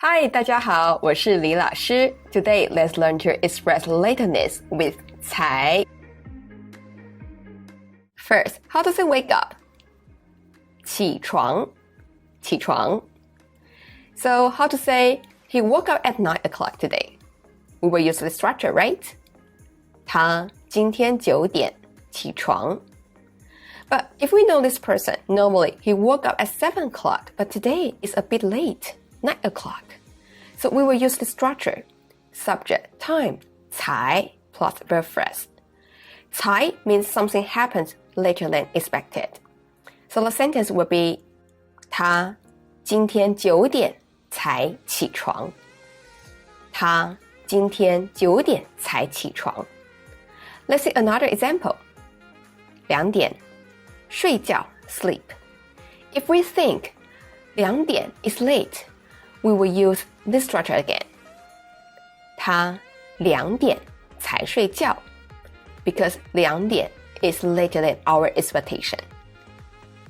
Hi, 大家好，我是李老师。Today, let's learn to express lateness with 才。First, how does it wake up? 起床，起床。So, how to say, he woke up at 9 o'clock today? We will use the structure, right? 他今天9点起床。But if we know this person, normally he woke up at 7 o'clock, but today is a bit late, 9 o'clock. So we will use the structure, subject, time, 才 plus verb phrase. 才 means something happens later than expected. So the sentence will be 他今天9点才起床。他今天9点才起床。Let's see another example. 2点睡觉 sleep. If we think 2点 is late, we will use this structure again. 他2点才睡觉 because 2点 is later than our expectation.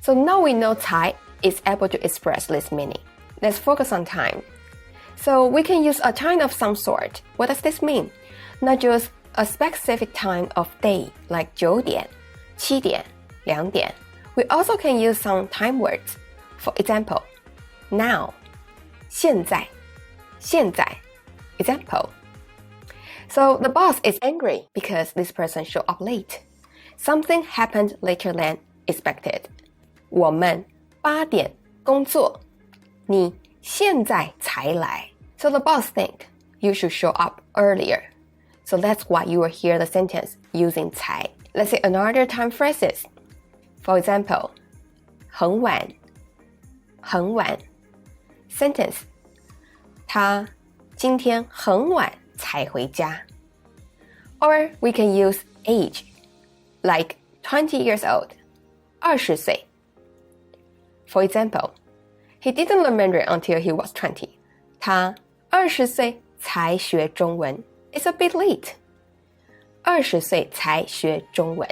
So now we know 才 is able to express this meaning. Let's focus on time. So we can use a time of some sort. What does this mean? Not just a specific time of day like 9点、7点、2点. We also can use some time words. For example, now, 现在 Example. So the boss is angry because this person showed up late. Something happened later than expected. 我们8点工作，你现在才来。So the boss think you should show up earlier. So that's why you will hear the sentence using 才. Let's say another time phrases. For example, 很晚 Sentence. 他今天很晚才回家。Or we can use age, like 20 years old, 20岁。For example, he didn't learn Mandarin until he was 20. 他20岁才学中文。It's a bit late. 20岁才学中文。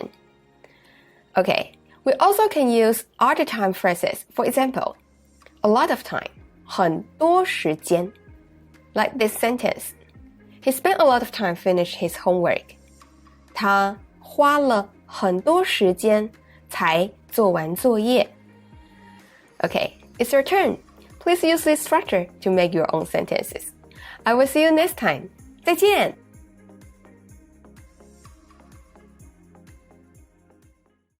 Okay, we also can use other time phrases. For example, a lot of time, 很多时间。Like this sentence. He spent a lot of time finish his homework. 他花了很多时间才做完作业。Okay, it's your turn. Please use this structure to make your own sentences. I will see you next time. 再见。